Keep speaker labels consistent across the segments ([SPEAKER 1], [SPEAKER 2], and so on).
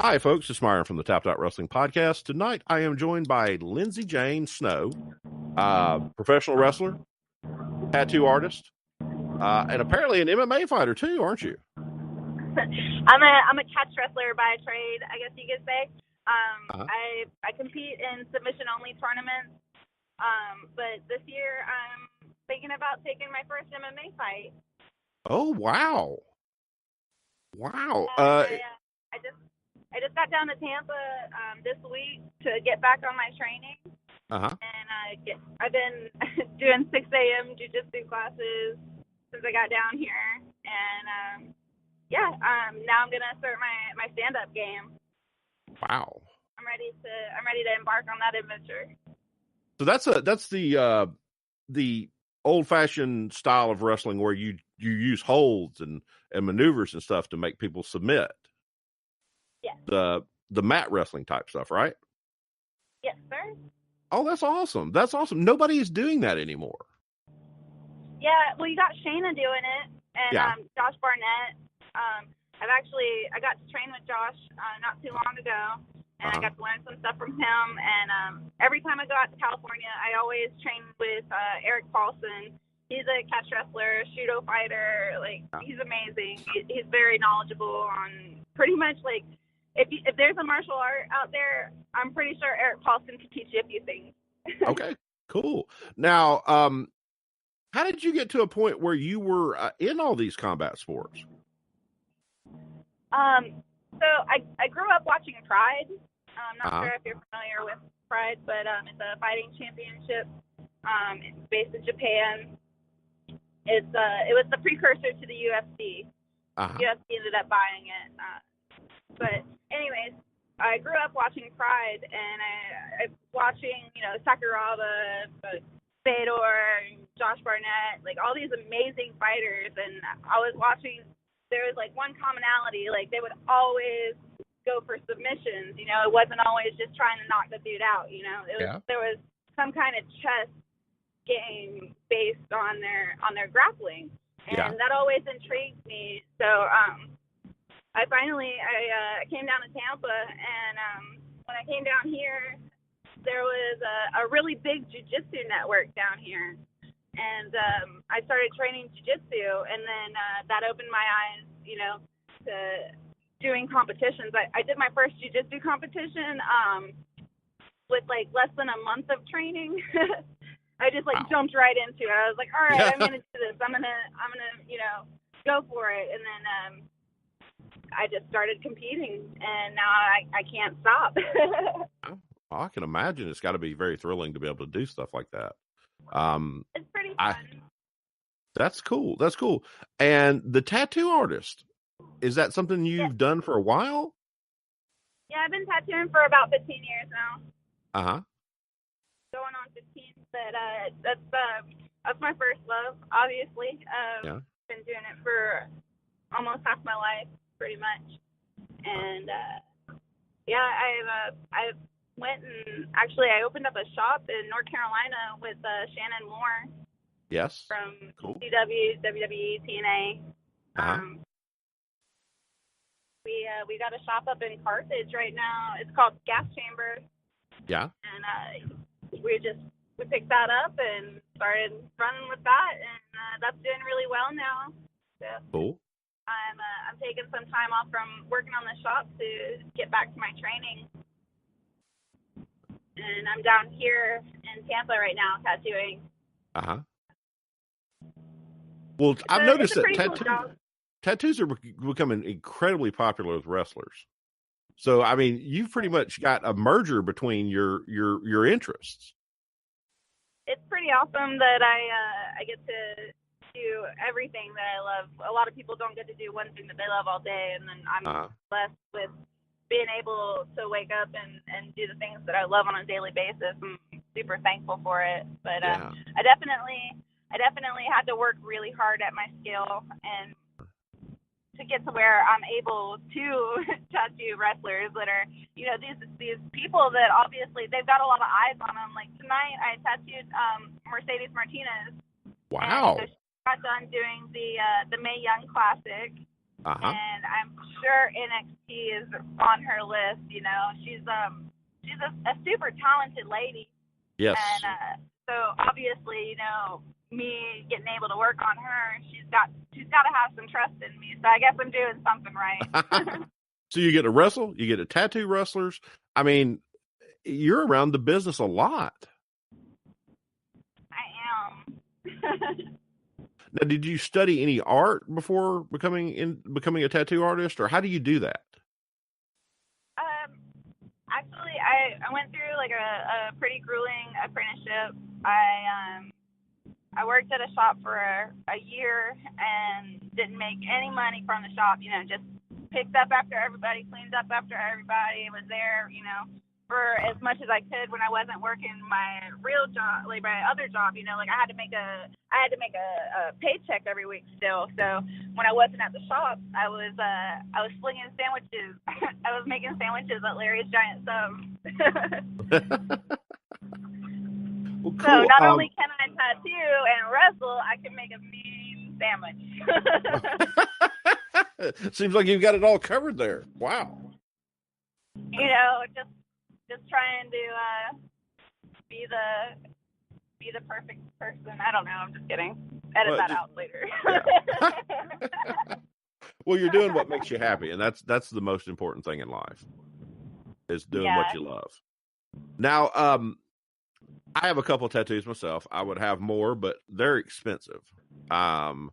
[SPEAKER 1] Hi, folks. It's Myron from the Tap Out Wrestling Podcast. Tonight, I am joined by Lindsay Jayne Snow, professional wrestler, tattoo artist, and apparently an MMA fighter too, aren't you?
[SPEAKER 2] I'm a catch wrestler by trade, I guess you could say. I compete in submission only tournaments, but this year I'm thinking about taking my first MMA fight.
[SPEAKER 1] Oh wow! Wow!
[SPEAKER 2] I just got down to Tampa this week to get back on my training, and I've been doing 6 a.m. jiu-jitsu classes since I got down here, and now I'm gonna start my stand-up game.
[SPEAKER 1] Wow!
[SPEAKER 2] I'm ready to embark on that adventure.
[SPEAKER 1] So that's the old-fashioned style of wrestling where you use holds and maneuvers and stuff to make people submit.
[SPEAKER 2] Yes.
[SPEAKER 1] The mat wrestling type stuff, right?
[SPEAKER 2] Yes, sir.
[SPEAKER 1] Oh, that's awesome. That's awesome. Nobody is doing that anymore.
[SPEAKER 2] Yeah, well, you got Shayna doing it, and Josh Barnett. I got to train with Josh not too long ago, and I got to learn some stuff from him. And every time I go out to California, I always train with Eric Paulson. He's a catch wrestler, judo fighter. He's amazing. He's very knowledgeable on pretty much if there's a martial art out there, I'm pretty sure Eric Paulson could teach you a few things.
[SPEAKER 1] Okay, cool. Now, how did you get to a point where you were in all these combat sports?
[SPEAKER 2] So I grew up watching Pride. I'm not sure if you're familiar with Pride, but it's a fighting championship. It's based in Japan. It was the precursor to the UFC. UFC ended up buying it. But anyways, I grew up watching Pride, and I was watching, Sakuraba, Fedor, Josh Barnett, all these amazing fighters, and I was watching. There was one commonality, they would always go for submissions. It wasn't always just trying to knock the dude out. There was some kind of chess game based on their grappling, and that always intrigued me. So I came down to Tampa, and when I came down here, there was a really big jiu-jitsu network down here. And I started training jiu-jitsu, and then that opened my eyes, to doing competitions. I did my first jiu-jitsu competition with less than a month of training. I just jumped right into it. I was like, all right, I'm gonna do this. I'm gonna go for it. And then I just started competing, and now I can't stop.
[SPEAKER 1] Well, I can imagine it's got to be very thrilling to be able to do stuff like that.
[SPEAKER 2] It's pretty fun.
[SPEAKER 1] That's cool. That's cool. And the tattoo artist, is that something you've done for a while?
[SPEAKER 2] Yeah, I've been tattooing for about 15 years now. Going on 15, but that's my first love, obviously. Been doing it for almost half my life, pretty much. And I went and actually I opened up a shop in North Carolina with Shannon Moore.
[SPEAKER 1] Yes.
[SPEAKER 2] From
[SPEAKER 1] cool.
[SPEAKER 2] CW, WWE, TNA. We got a shop up in Carthage right now. It's called Gas Chamber. Yeah. And we picked that up and started running with that, and that's doing really well now. So
[SPEAKER 1] cool.
[SPEAKER 2] I'm taking some time off from working on the shop to get back to my training. And I'm down here in Tampa right now tattooing.
[SPEAKER 1] Well, I've noticed that tattoos are becoming incredibly popular with wrestlers. So, I mean, you've pretty much got a merger between your interests.
[SPEAKER 2] It's pretty awesome that I get to do everything that I love. A lot of people don't get to do one thing that they love all day, and then I'm blessed with being able to wake up and do the things that I love on a daily basis. I'm super thankful for it. But I definitely had to work really hard at my skill and to get to where I'm able to tattoo wrestlers that are, these people that obviously they've got a lot of eyes on them. Like tonight, I tattooed Mercedes Martinez.
[SPEAKER 1] Wow!
[SPEAKER 2] And so she got done doing the Mae Young Classic, and I'm sure NXT is on her list. You know, she's a super talented lady.
[SPEAKER 1] Yes.
[SPEAKER 2] And so obviously, you know, me getting able to work on her, she's got to have some trust in me. So I guess I'm doing something right.
[SPEAKER 1] So you get to wrestle, you get to tattoo wrestlers. I mean, you're around the business a lot.
[SPEAKER 2] I am.
[SPEAKER 1] Now, did you study any art before becoming a tattoo artist, or how do you do that?
[SPEAKER 2] Actually, I went through like a pretty grueling apprenticeship. I worked at a shop for a year and didn't make any money from the shop. You know, just picked up after everybody, cleaned up after everybody. Was there, you know, for as much as I could when I wasn't working my real job, like my other job. You know, like I had to make a paycheck every week still. So when I wasn't at the shop, I was slinging sandwiches. I was making sandwiches at Larry's Giant Sub.
[SPEAKER 1] Well, cool.
[SPEAKER 2] So not only can I tattoo and wrestle, I can make a mean sandwich.
[SPEAKER 1] Seems like you've got it all covered there. Wow.
[SPEAKER 2] You know, just trying to be the perfect person. I don't know. I'm just kidding. Edit that out later.
[SPEAKER 1] Yeah. Well, you're doing what makes you happy, and that's the most important thing in life, is doing what you love. Now, I have a couple of tattoos myself. I would have more, but they're expensive. And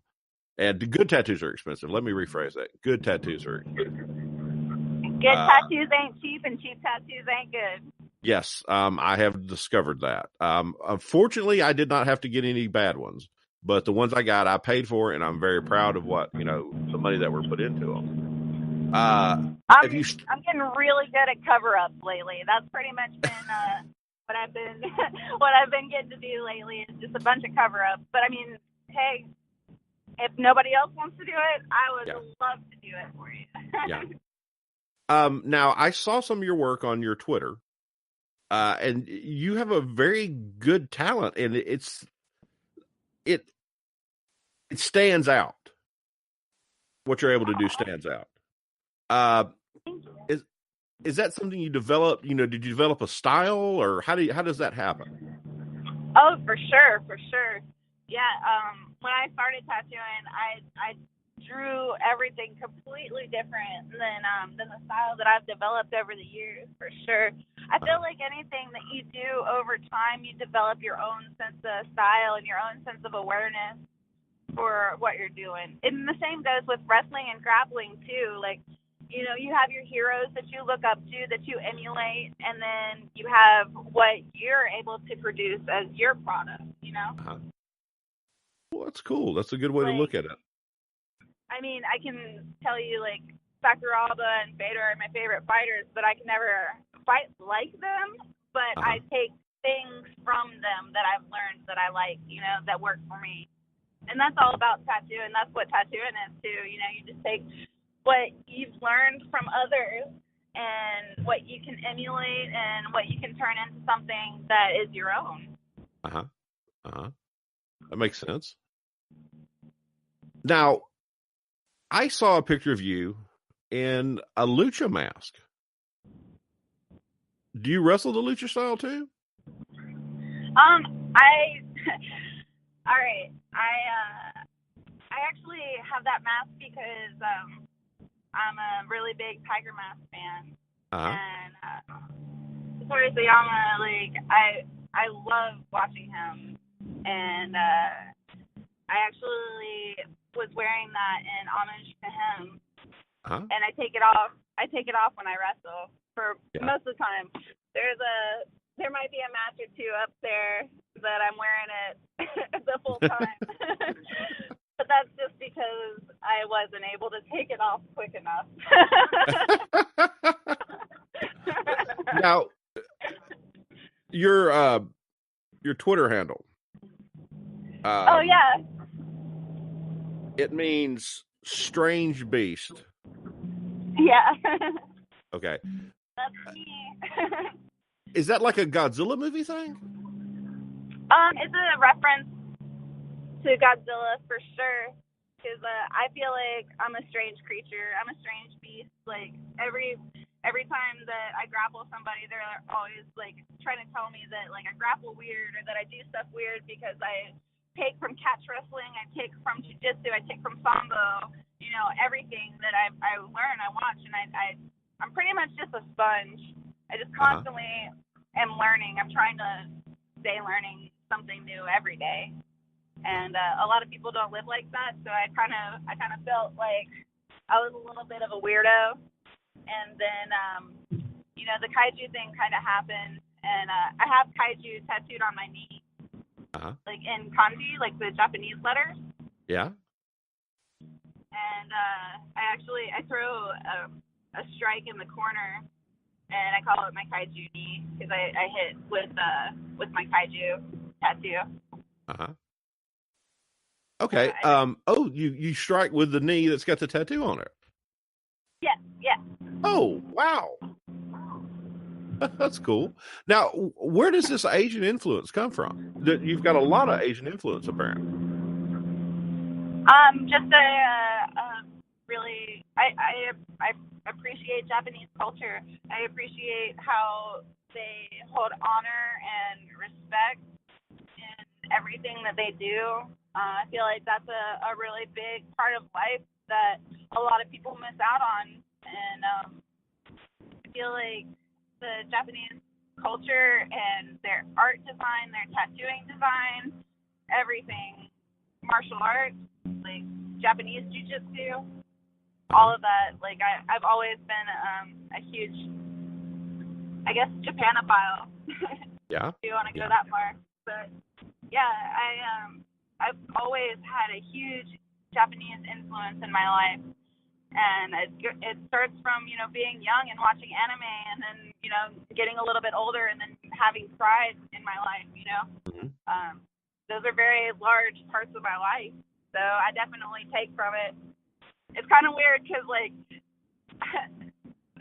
[SPEAKER 1] good tattoos are expensive. Let me rephrase that. Good tattoos are expensive.
[SPEAKER 2] Good tattoos ain't cheap, and cheap tattoos ain't good.
[SPEAKER 1] Yes, I have discovered that. Unfortunately, I did not have to get any bad ones, but the ones I got, I paid for, and I'm very proud of what, you know, the money that were put into them.
[SPEAKER 2] I'm getting really good at cover-ups lately. That's pretty much been what I've been getting to do lately is just a bunch of cover-ups. But I mean, hey, if nobody else wants to do it, I would love to do it for you.
[SPEAKER 1] Yeah. Now I saw some of your work on your Twitter, and you have a very good talent, and it stands out. What you're able to do stands out. Is that something you developed? You know, did you develop a style, or how does that happen?
[SPEAKER 2] Oh, for sure. Yeah. When I started tattooing, I drew everything completely different than the style that I've developed over the years, for sure. I feel like anything that you do over time, you develop your own sense of style and your own sense of awareness for what you're doing. And the same goes with wrestling and grappling too. Like, you know, you have your heroes that you look up to, that you emulate, and then you have what you're able to produce as your product, you know?
[SPEAKER 1] Well, that's cool. That's a good way to look at it.
[SPEAKER 2] I mean, I can tell you, like, Sakuraba and Vader are my favorite fighters, but I can never fight like them. But I take things from them that I've learned that I like, you know, that work for me. And that's all about tattooing. That's what tattooing is, too. You know, you just take what you've learned from others and what you can emulate and what you can turn into something that is your own.
[SPEAKER 1] That makes sense. Now, I saw a picture of you in a lucha mask. Do you wrestle the lucha style too?
[SPEAKER 2] All right. I actually have that mask because I'm a really big Tiger Mask fan, and Satoru Sayama, like I love watching him, and I actually was wearing that in homage to him, and I take it off. I take it off when I wrestle for most of the time. There might be a match or two up there that I'm wearing it the full time. But that's just because I wasn't able to take it off quick enough.
[SPEAKER 1] Now, your Twitter handle.
[SPEAKER 2] Oh, yeah.
[SPEAKER 1] It means strange beast.
[SPEAKER 2] Yeah.
[SPEAKER 1] Okay.
[SPEAKER 2] That's me.
[SPEAKER 1] Is that like a Godzilla movie thing?
[SPEAKER 2] It's a reference to Godzilla for sure. because I feel like I'm a strange creature. I'm a strange beast. Like every time that I grapple somebody, they're always like trying to tell me that like I grapple weird or that I do stuff weird because I take from catch wrestling, I take from jiu-jitsu, I take from sambo. You know, everything that I learn, I watch, and I'm pretty much just a sponge. I just constantly am learning. I'm trying to stay learning something new every day. And a lot of people don't live like that, so I kind of felt like I was a little bit of a weirdo. And then, you know, the kaiju thing kind of happened, and I have kaiju tattooed on my knee, like in kanji, like the Japanese letters.
[SPEAKER 1] Yeah.
[SPEAKER 2] And I throw a strike in the corner, and I call it my kaiju knee because I hit with my kaiju tattoo.
[SPEAKER 1] Okay. You strike with the knee that's got the tattoo on it.
[SPEAKER 2] Yeah.
[SPEAKER 1] Oh, wow. That's cool. Now, where does this Asian influence come from? You've got a lot of Asian influence, apparently.
[SPEAKER 2] Just really, I appreciate Japanese culture. I appreciate how they hold honor and respect in everything that they do. I feel like that's a really big part of life that a lot of people miss out on. And I feel like the Japanese culture and their art design, their tattooing design, everything, martial arts, like Japanese jiu-jitsu, all of that. Like I've always been a huge, I guess, Japanophile.
[SPEAKER 1] Yeah.
[SPEAKER 2] If you want to go that far. But yeah, I've always had a huge Japanese influence in my life, and it starts from, you know, being young and watching anime, and then, you know, getting a little bit older and then having pride in my life. You know, those are very large parts of my life, so I definitely take from it. It's kind of weird because like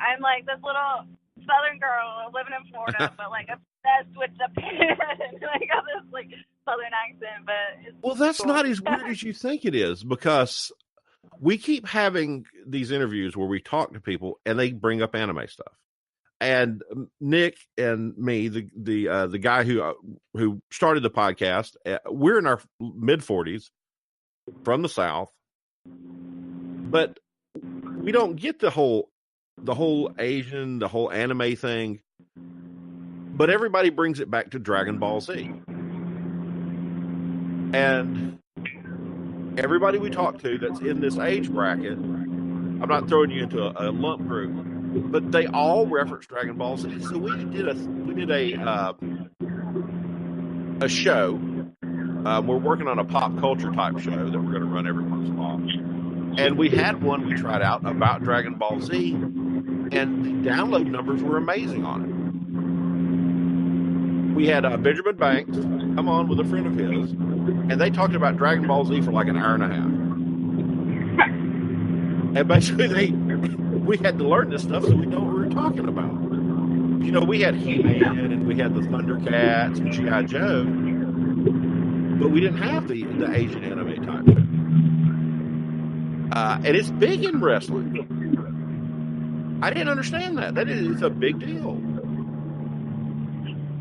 [SPEAKER 2] I'm like this little Southern girl living in Florida, but like obsessed with Japan and like got this like Southern accent. But
[SPEAKER 1] well, that's
[SPEAKER 2] cool.
[SPEAKER 1] not as weird as you think it is, because we keep having these interviews where we talk to people and they bring up anime stuff. And Nick and me, the guy who started the podcast, we're in our mid-40s from the South, but we don't get the whole Asian, the whole anime thing. But everybody brings it back to Dragon Ball Z. And everybody we talk to that's in this age bracket, I'm not throwing you into a lump group, but they all reference Dragon Ball Z. So we did a show. We're working on a pop culture type show that we're going to run every once in a while. And we had one we tried out about Dragon Ball Z, and the download numbers were amazing on it. We had Benjamin Banks come on with a friend of his, and they talked about Dragon Ball Z for like an hour and a half. And basically, we had to learn this stuff so we know what we were talking about. You know, we had He-Man and we had the Thundercats and G.I. Joe, but we didn't have the Asian anime type show. And it's big in wrestling. I didn't understand that. That is a big deal.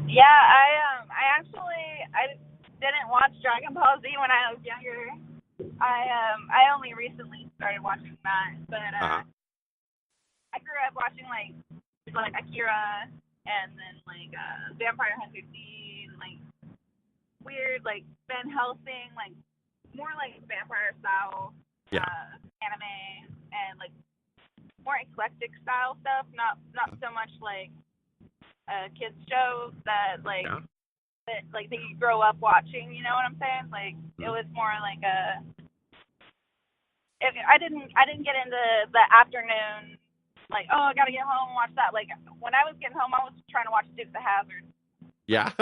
[SPEAKER 2] Yeah, I didn't watch Dragon Ball Z when I was younger. I only recently started watching that, but I grew up watching like Akira, and then like Vampire Hunter D, and like weird like Van Helsing, like more like vampire style anime, and like more eclectic style stuff, not so much like kids shows that like that you grow up watching, you know what I'm saying? Like it was more like I didn't get into the afternoon, like, oh, I gotta get home and watch that. Like when I was getting home, I was trying to watch Dukes of Hazzard.
[SPEAKER 1] Yeah.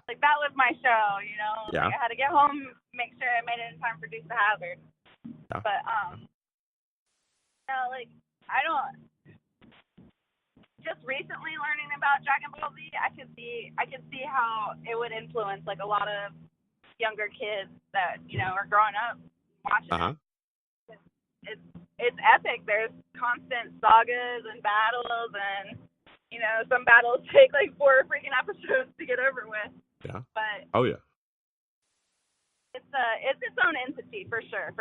[SPEAKER 2] Like that was my show, you know.
[SPEAKER 1] Yeah.
[SPEAKER 2] Like, I had to get home, make sure I made it in time for Dukes of Hazzard.
[SPEAKER 1] Yeah.
[SPEAKER 2] But you know, like I don't. Just recently learning about Dragon Ball Z, I could see how it would influence like a lot of younger kids that, you know, are growing up watching
[SPEAKER 1] Uh-huh.
[SPEAKER 2] it. It's epic. There's constant sagas and battles, and, you know, some battles take like 4 freaking episodes to get over with.
[SPEAKER 1] Yeah.
[SPEAKER 2] But
[SPEAKER 1] Oh, yeah.
[SPEAKER 2] it's its own entity for sure.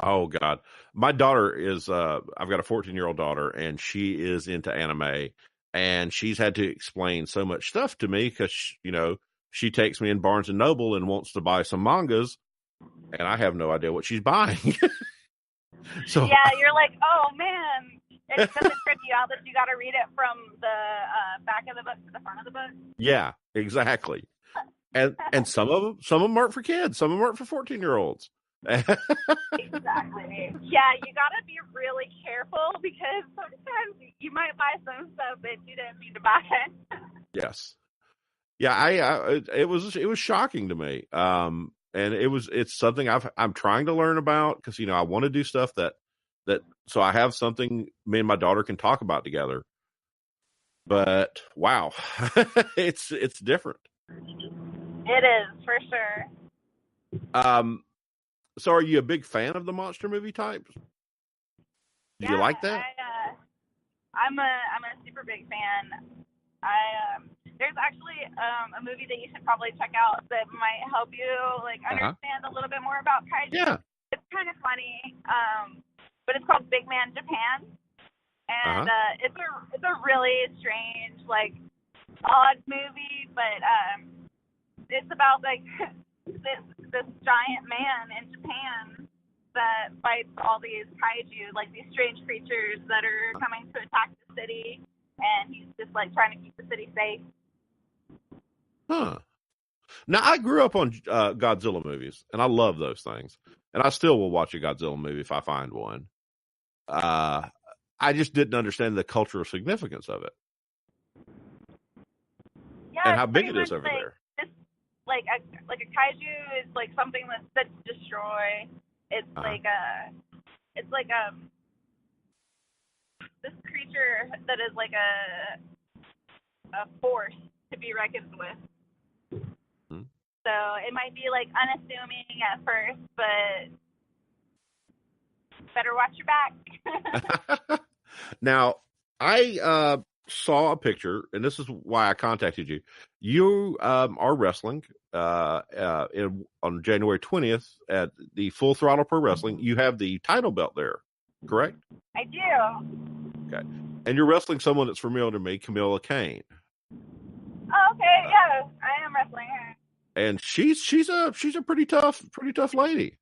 [SPEAKER 1] Oh, God. My daughter is, I've got a 14-year-old daughter, and she is into anime, and she's had to explain so much stuff to me because, you know, she takes me in Barnes & Noble and wants to buy some mangas, and I have no idea what she's buying. So
[SPEAKER 2] Yeah, you're like, oh, man. It doesn't trip you out that you got to read it from the back of the book to the front of the book.
[SPEAKER 1] yeah, exactly. And some of them aren't for kids. Some of them aren't for 14-year-olds.
[SPEAKER 2] Exactly. Yeah, you gotta be really careful because sometimes you might buy some stuff that you didn't mean to buy.
[SPEAKER 1] Yes. Yeah, it was shocking to me. And it's something I'm trying to learn about because, you know, I want to do stuff that so I have something me and my daughter can talk about together. But wow, it's different.
[SPEAKER 2] It is for sure.
[SPEAKER 1] So are you a big fan of the monster movie types? Do you like that?
[SPEAKER 2] I'm a super big fan. There's actually a movie that you should probably check out that might help you like understand a little bit more about kaiju.
[SPEAKER 1] Yeah.
[SPEAKER 2] It's kind of funny, but it's called Big Man Japan, and it's a really strange, like, odd movie, but it's about like this giant man in Japan that fights all these kaiju, like these strange creatures that are coming to attack the city, and he's just like trying to keep the city safe.
[SPEAKER 1] Huh. Now, I grew up on Godzilla movies, and I love those things. And I still will watch a Godzilla movie if I find one. I just didn't understand the cultural significance of it.
[SPEAKER 2] Yeah,
[SPEAKER 1] and how big it is over
[SPEAKER 2] like,
[SPEAKER 1] there.
[SPEAKER 2] Like a kaiju is like something that's to destroy. It's like this creature that is like a force to be reckoned with.
[SPEAKER 1] Hmm.
[SPEAKER 2] So it might be like unassuming at first, but better watch your back.
[SPEAKER 1] Now, I saw a picture, and this is why I contacted you. You are wrestling on January 20th at the Full Throttle Pro Wrestling. You have the title belt there, correct?
[SPEAKER 2] I do.
[SPEAKER 1] Okay. And you're wrestling someone that's familiar to me, Camilla Kane.
[SPEAKER 2] Oh, okay, yeah, I am wrestling her.
[SPEAKER 1] And she's a pretty tough lady.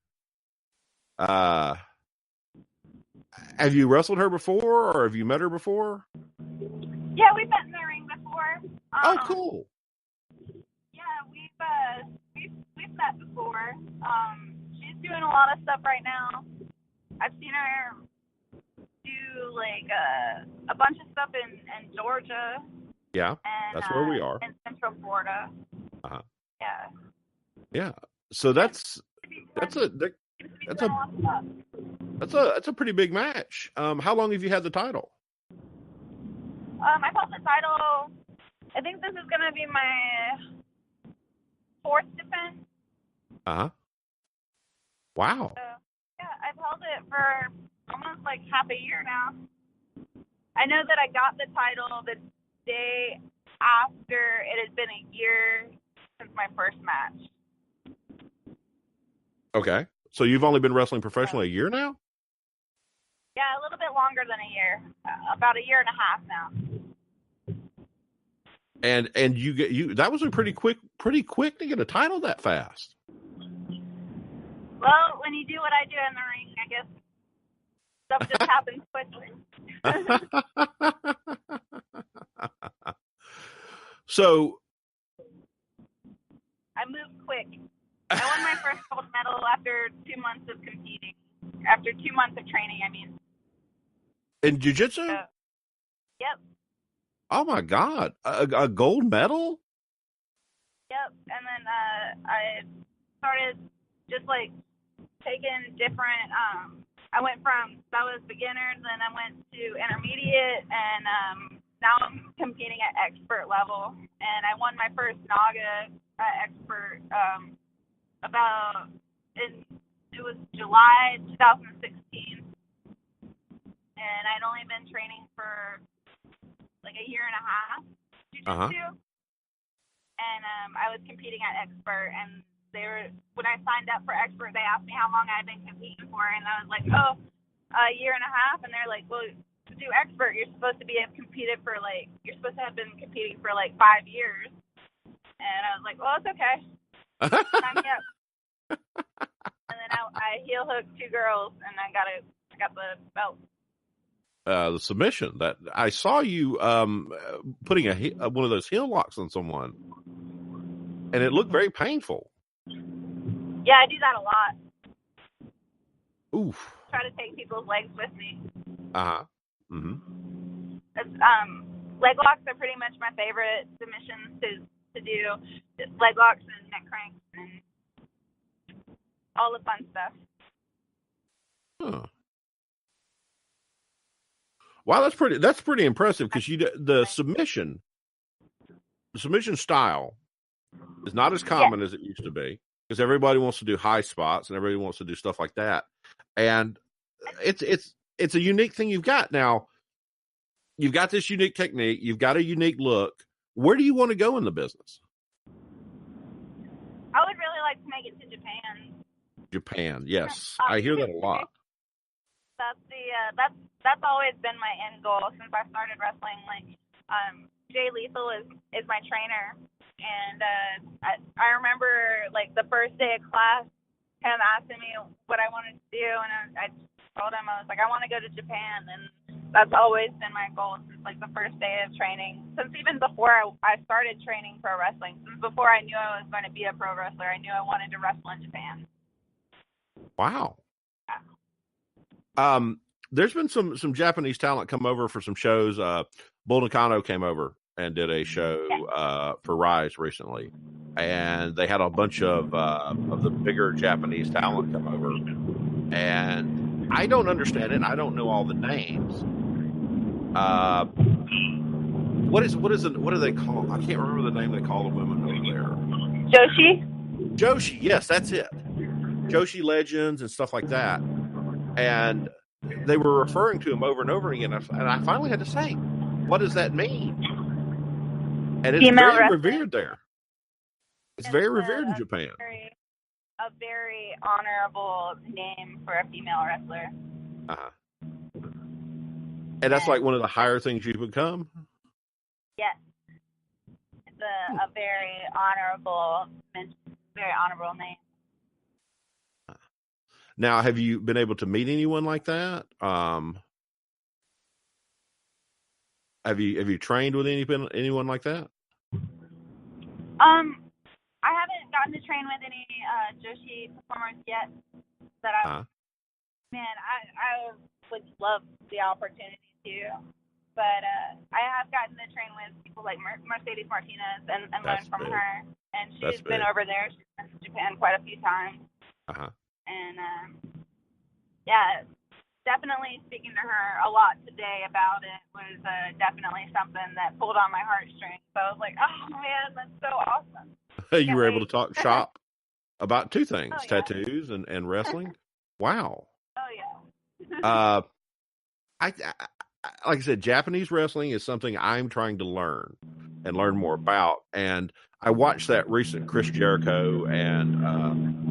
[SPEAKER 1] Have you wrestled her before, or have you met her before?
[SPEAKER 2] Yeah, we've met in the ring before.
[SPEAKER 1] Oh, cool.
[SPEAKER 2] Yeah, we've met before. She's doing a lot of stuff right now. I've seen her do like a bunch of stuff in Georgia.
[SPEAKER 1] Yeah,
[SPEAKER 2] and,
[SPEAKER 1] that's where we are.
[SPEAKER 2] In Central Florida.
[SPEAKER 1] Uh-huh.
[SPEAKER 2] Yeah.
[SPEAKER 1] Yeah. So that's a pretty big match. How long have you had the title?
[SPEAKER 2] I've held the title. I think this is gonna be my 4th defense.
[SPEAKER 1] Wow.
[SPEAKER 2] So, yeah, I've held it for almost like half a year now. I know that I got the title the day after it had been a year since my first match.
[SPEAKER 1] Okay. So you've only been wrestling professionally a year now?
[SPEAKER 2] Yeah, a little bit longer than a year. About a year and a half now.
[SPEAKER 1] And you that was a pretty quick to get a title that fast.
[SPEAKER 2] Well, when you do what I do in the ring, I guess stuff just happens quickly.
[SPEAKER 1] So
[SPEAKER 2] I moved quick. I won my first gold medal after 2 months of competing. After 2 months of training, I mean.
[SPEAKER 1] In jiu-jitsu?
[SPEAKER 2] Yep.
[SPEAKER 1] Oh my God. A gold medal?
[SPEAKER 2] Yep. And then I started just like taking different I went from, that was beginner, then I went to intermediate, and now I'm competing at expert level. And I won my first NAGA expert it was July 2016, and I'd only been training for like a year and a half jiu-jitsu, and I was competing at Expert, and when I signed up for Expert, they asked me how long I'd been competing for, and I was like, a year and a half, and they're like, well, to do Expert, you're supposed to have been competing for like 5 years, and I was like, well, it's okay, sign me up. And then I heel hooked 2 girls, and I got the belt.
[SPEAKER 1] The submission that I saw you putting one of those heel locks on someone, and it looked very painful.
[SPEAKER 2] Yeah, I do that a lot.
[SPEAKER 1] Oof.
[SPEAKER 2] Try to take people's legs with me. Leg locks are pretty much my favorite submissions to do. Just leg locks and neck cranks and all the fun stuff.
[SPEAKER 1] Huh. Wow, that's pretty impressive, because the submission style is not as common as it used to be, because everybody wants to do high spots and everybody wants to do stuff like that, and it's a unique thing you've got now. You've got this unique technique, you've got a unique look. Where do you want to go in the business?
[SPEAKER 2] I would really like to make it to Japan.
[SPEAKER 1] Japan, yes, I hear that a lot.
[SPEAKER 2] That's always been my end goal since I started wrestling. Like, Jay Lethal is my trainer, and I remember like the first day of class, him asking me what I wanted to do, and I told him, I was like, I want to go to Japan, and that's always been my goal since like the first day of training. Since even before I started training pro wrestling, since before I knew I was going to be a pro wrestler, I knew I wanted to wrestle in Japan.
[SPEAKER 1] Wow. There's been some Japanese talent come over for some shows. Bull Nakano came over and did a show for Rise recently, and they had a bunch of the bigger Japanese talent come over, and I don't understand it. I don't know all the names. What do they call? I can't remember the name they call the women over there. Joshi, yes, that's it. Joshi Legends and stuff like that, and they were referring to him over and over again, and I finally had to say, what does that mean? And it's
[SPEAKER 2] Female
[SPEAKER 1] very
[SPEAKER 2] wrestling.
[SPEAKER 1] revered there. It's very revered in Japan.
[SPEAKER 2] A very honorable name for a female wrestler.
[SPEAKER 1] And that's like one of the higher things you become?
[SPEAKER 2] Yes. It's a very honorable name.
[SPEAKER 1] Now, have you been able to meet anyone like that? Have you trained with anyone like that?
[SPEAKER 2] I haven't gotten to train with any Joshi performers yet. I would love the opportunity to. But I have gotten to train with people like Mercedes Martinez and learn from her. And she's been over there. She's been to Japan quite a few times. And definitely speaking to her a lot today about it was definitely something that pulled on my heartstrings. So I was like, oh man, that's so awesome.
[SPEAKER 1] You were able to talk shop about two things, tattoos and wrestling. Wow.
[SPEAKER 2] Oh yeah.
[SPEAKER 1] Like I said, Japanese wrestling is something I'm trying to learn more about. And I watched that recent Chris Jericho and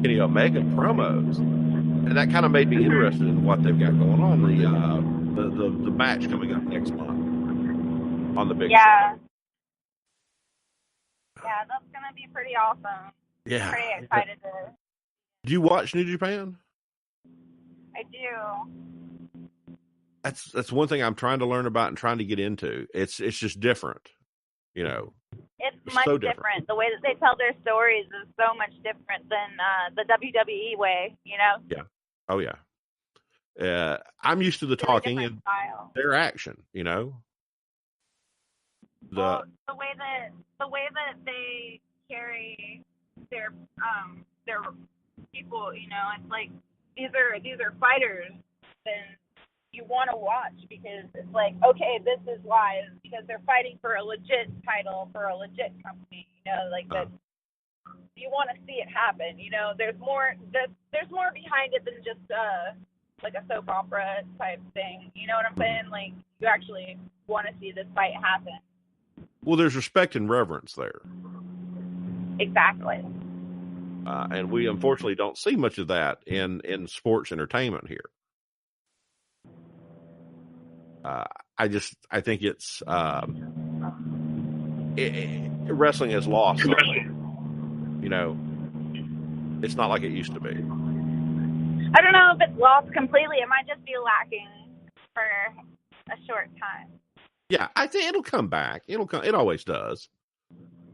[SPEAKER 1] Kenny Omega promos, and that kind of made me interested in what they've got going on. The match coming up next month on the big show.
[SPEAKER 2] Yeah, that's going to be pretty awesome.
[SPEAKER 1] Yeah.
[SPEAKER 2] I'm pretty excited to.
[SPEAKER 1] Do you watch New Japan?
[SPEAKER 2] I do.
[SPEAKER 1] That's one thing I'm trying to learn about and trying to get into. It's just different, you know.
[SPEAKER 2] It's much so different. The way that they tell their stories is so much different than the WWE way, you know?
[SPEAKER 1] Yeah. Oh, yeah. I'm used to the
[SPEAKER 2] really
[SPEAKER 1] talking and
[SPEAKER 2] style.
[SPEAKER 1] Their action, you know.
[SPEAKER 2] The way that they carry their people, you know, it's like these are fighters that you want to watch because it's like, okay, this is why, because they're fighting for a legit title for a legit company, you know, like that. you want to see it happen. You know, there's more behind it than just like a soap opera type thing. You know what I'm saying? Like, you actually want to see this fight happen.
[SPEAKER 1] Well, there's respect and reverence there.
[SPEAKER 2] Exactly.
[SPEAKER 1] And we unfortunately don't see much of that in sports entertainment here. I think it's wrestling has lost something. You know, it's not like it used to be.
[SPEAKER 2] I don't know if it's lost completely. It might just be lacking for a short time.
[SPEAKER 1] Yeah, I think it'll come back. It'll come. It always does.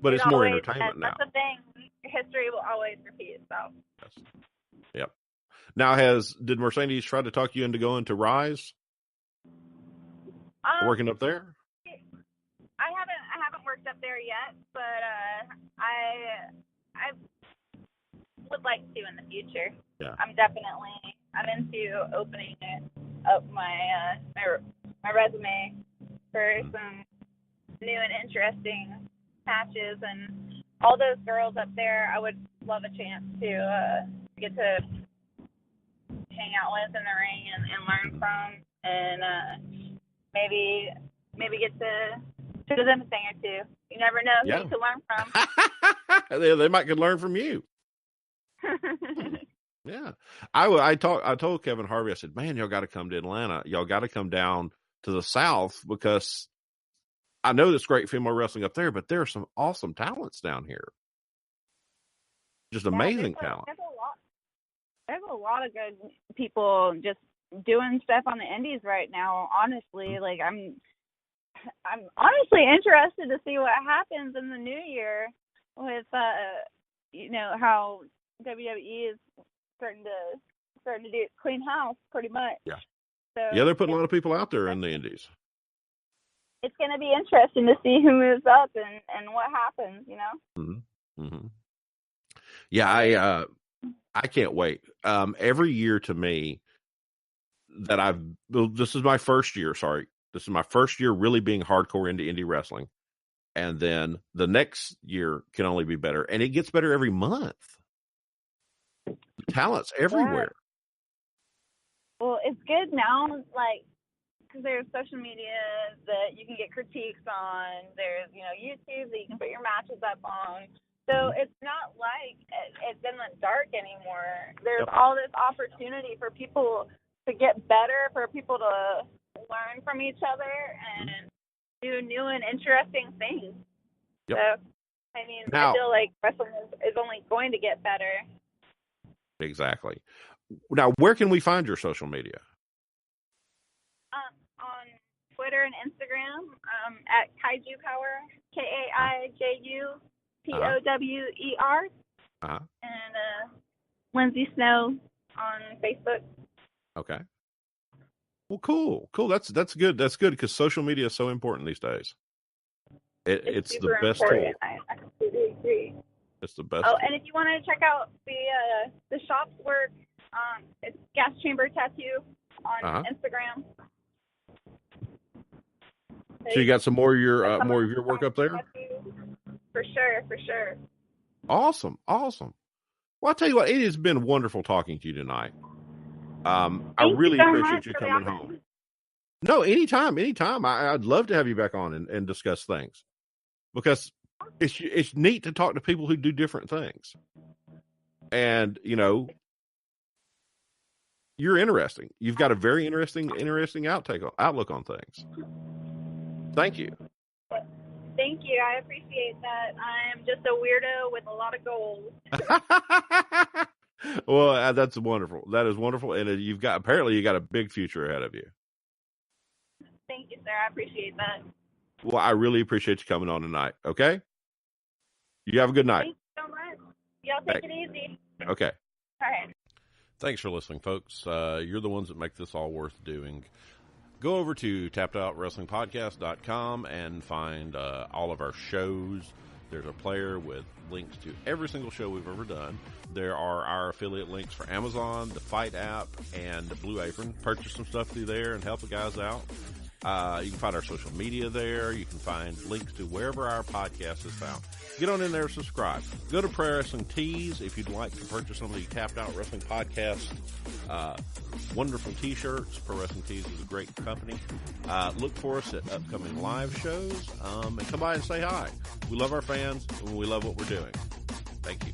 [SPEAKER 1] But it's more entertainment now.
[SPEAKER 2] That's the thing. History will always repeat itself.
[SPEAKER 1] Yes. Yep. Now, did Mercedes try to talk you into going to Rise? Working up there?
[SPEAKER 2] I haven't worked up there yet, but I would like to in the future.
[SPEAKER 1] Yeah.
[SPEAKER 2] I'm into opening up my resume for some new and interesting matches, and all those girls up there, I would love a chance to get to hang out with in the ring and learn from, and maybe get to show them a thing or two. You never know who to learn from.
[SPEAKER 1] They might could learn from you. Yeah. I told Kevin Harvey, I said, man, y'all got to come to Atlanta. Y'all got to come down to the South, because I know there's great female wrestling up there, but there are some awesome talents down here. Just amazing talent.
[SPEAKER 2] There's a lot of good people just doing stuff on the indies right now. Honestly, like I'm honestly interested to see what happens in the new year with how WWE is starting to do clean house pretty much.
[SPEAKER 1] Yeah.
[SPEAKER 2] So,
[SPEAKER 1] yeah, they're putting a lot of people out there in the indies.
[SPEAKER 2] It's going to be interesting to see who moves up and what happens, you know?
[SPEAKER 1] Mm-hmm. Mm-hmm. Yeah, I can't wait. Every year to me this is my first year, this is my first year really being hardcore into indie wrestling. And then the next year can only be better. And it gets better every month. The talent's everywhere.
[SPEAKER 2] Yeah. Well, it's good now, like, because there's social media that you can get critiques on. There's, YouTube that you can put your matches up on. So it's not like it's in the dark anymore. There's all this opportunity for people to get better, for people to learn from each other and do new and interesting things.
[SPEAKER 1] Yep.
[SPEAKER 2] So, I mean, I feel like wrestling is only going to get better.
[SPEAKER 1] Exactly. Now, where can we find your social media?
[SPEAKER 2] On Twitter and Instagram, at Kaiju Power, KAIJUPOWER, and Lindsay Snow on Facebook.
[SPEAKER 1] Okay. Well, cool. That's good. That's good, because social media is so important these days. It's the best tool.
[SPEAKER 2] I completely agree.
[SPEAKER 1] It's the best.
[SPEAKER 2] Oh,
[SPEAKER 1] tool.
[SPEAKER 2] and if you want to check out the shop's work, it's Gas Chamber Tattoo on Instagram.
[SPEAKER 1] So you got some more of your work up there?
[SPEAKER 2] For sure.
[SPEAKER 1] Awesome. Well, I'll tell you what, it has been wonderful talking to you tonight. I really appreciate you coming home. No, anytime. I'd love to have you back on and discuss things, because it's neat to talk to people who do different things. And, you're interesting. You've got a very interesting outlook on things. Thank you.
[SPEAKER 2] Thank you. I appreciate that. I'm just a weirdo with a lot of goals.
[SPEAKER 1] Well, that's wonderful. That is wonderful. And you got a big future ahead of you.
[SPEAKER 2] Thank you, sir. I appreciate that.
[SPEAKER 1] Well, I really appreciate you coming on tonight. Okay. You have a good night.
[SPEAKER 2] Thank you so much. Y'all take it easy.
[SPEAKER 1] Okay.
[SPEAKER 2] All right.
[SPEAKER 1] Thanks for listening, folks. You're the ones that make this all worth doing. Go over to tappedoutwrestlingpodcast.com and find all of our shows. There's a player with links to every single show we've ever done. There are our affiliate links for Amazon, the Fight app, and the Blue Apron. Purchase some stuff through there and help the guys out. You can find our social media there. You can find links to wherever our podcast is found. Get on in there, subscribe. Go to Pro Wrestling Tees if you'd like to purchase some of the Tapped Out Wrestling Podcast wonderful T-shirts. Pro Wrestling Tees is a great company. Look for us at upcoming live shows, and come by and say hi. We love our fans, and we love what we're doing. Thank you.